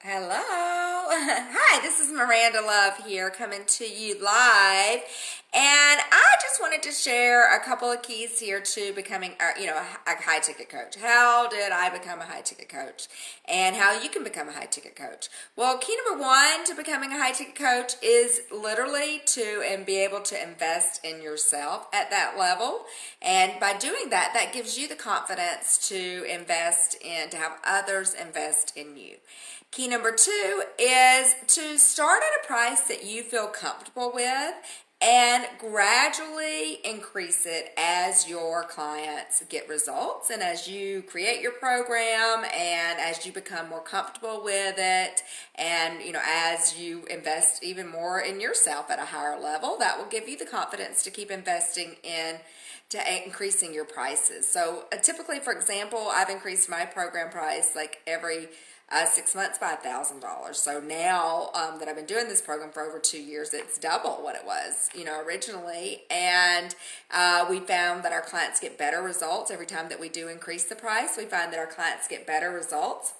Hello. Hi, this is Miranda Love here coming to you live. And I just wanted to share a couple of keys here to becoming, a high ticket coach. How did I become a high ticket coach? And how you can become a high ticket coach. Well, key number one to becoming a high ticket coach is literally to be able to invest in yourself at that level. And by doing that, that gives you the confidence to invest in, to have others invest in you. Key number two is to start at a price that you feel comfortable with and gradually increase it as your clients get results and as you create your program and as you become more comfortable with it, and as you invest even more in yourself at a higher level, that will give you the confidence to keep investing in to increasing your prices. So typically, for example, I've increased my program price like every 6 months by $1,000. So now that I've been doing this program for over 2 years, it's double what it was, originally. And we found that our clients get better results every time that we do increase the price. We find that our clients get better results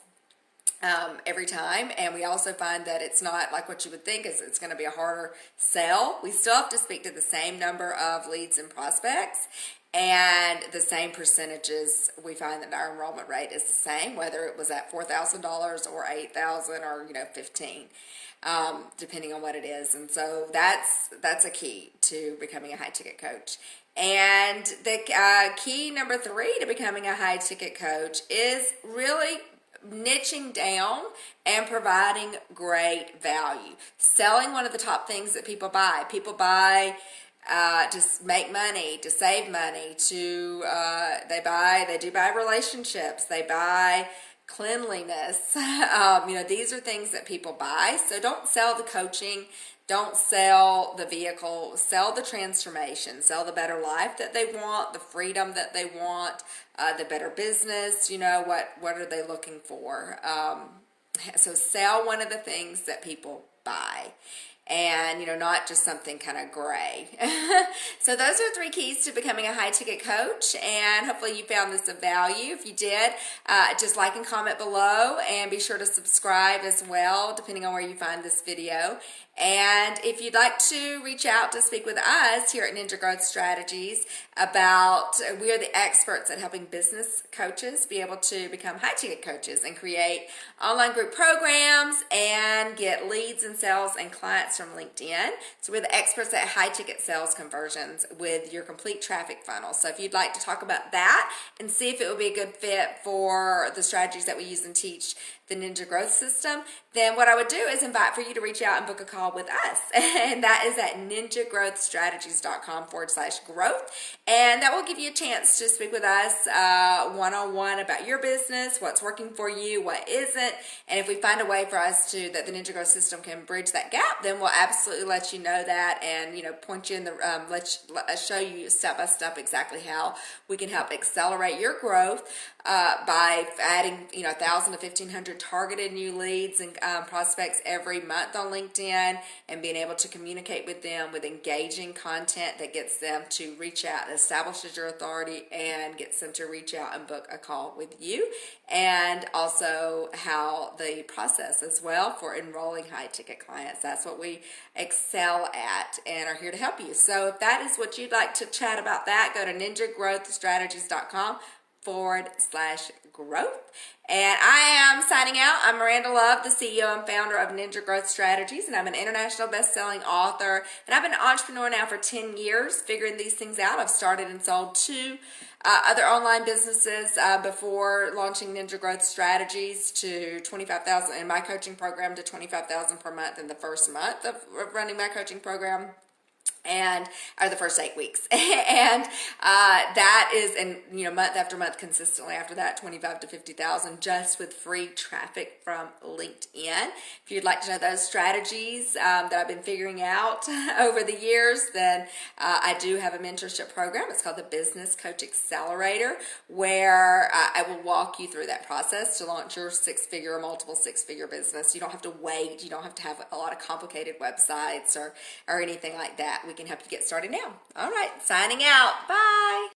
every time, and we also find that it's not like what you would think is it's going to be a harder sell. We still have to speak to the same number of leads and prospects, and the same percentages. We find that our enrollment rate is the same, whether it was at $4,000 or $8,000 or 15, depending on what it is. And so that's a key to becoming a high ticket coach. And the key number three to becoming a high ticket coach is really niching down and providing great value. Selling one of the top things that people buy. People buy to make money, to save money, they do buy relationships, they buy cleanliness. These are things that people buy. So don't sell the coaching, don't sell the vehicle, sell the transformation, sell the better life that they want, the freedom that they want, the better business. What are they looking for? So sell one of the things that people buy. And, not just something kind of gray. So those are three keys to becoming a high ticket coach. And hopefully you found this of value. If you did, just like and comment below, and be sure to subscribe as well, depending on where you find this video. And if you'd like to reach out to speak with us here at Ninja Growth Strategies we are the experts at helping business coaches be able to become high ticket coaches and create online group programs and get leads and sales and clients from LinkedIn. So we're the experts at high ticket sales conversions with your complete traffic funnel. So if you'd like to talk about that and see if it would be a good fit for the strategies that we use and teach the Ninja Growth System, then what I would do is invite for you to reach out and book a call with us. And that is at ninjagrowthstrategies.com/growth. And that will give you a chance to speak with us one-on-one about your business, what's working for you, what isn't. And if we find a way for us that the Ninja Growth System can bridge that gap, then we'll absolutely let you know that and, point you in the, show you step by step exactly how we can help accelerate your growth by adding, 1,000 to 1,500 targeted new leads and prospects every month on LinkedIn, and being able to communicate with them with engaging content that gets them to reach out, establishes your authority, and gets them to reach out and book a call with you. And also how the process as well for enrolling high ticket clients. That's what we excel at and are here to help you. So if that is what you'd like to chat about, that, go to ninjagrowthstrategies.com/growth. And I am signing out. I'm Myranda Love, the CEO and founder of Ninja Growth Strategies, and I'm an international best-selling author. And I've been an entrepreneur now for 10 years, figuring these things out. I've started and sold 2 other online businesses before launching Ninja Growth Strategies to $25,000 in my coaching program, to $25,000 per month in the first month of running my coaching program. Or the first 8 weeks. And that is, month after month consistently after that, 25 to 50,000 just with free traffic from LinkedIn. If you'd like to know those strategies that I've been figuring out over the years, then I do have a mentorship program. It's called the Business Coach Accelerator, where I will walk you through that process to launch your 6-figure or multiple 6-figure business. You don't have to wait. You don't have to have a lot of complicated websites or anything like that. We can help you get started now. All right, signing out. Bye.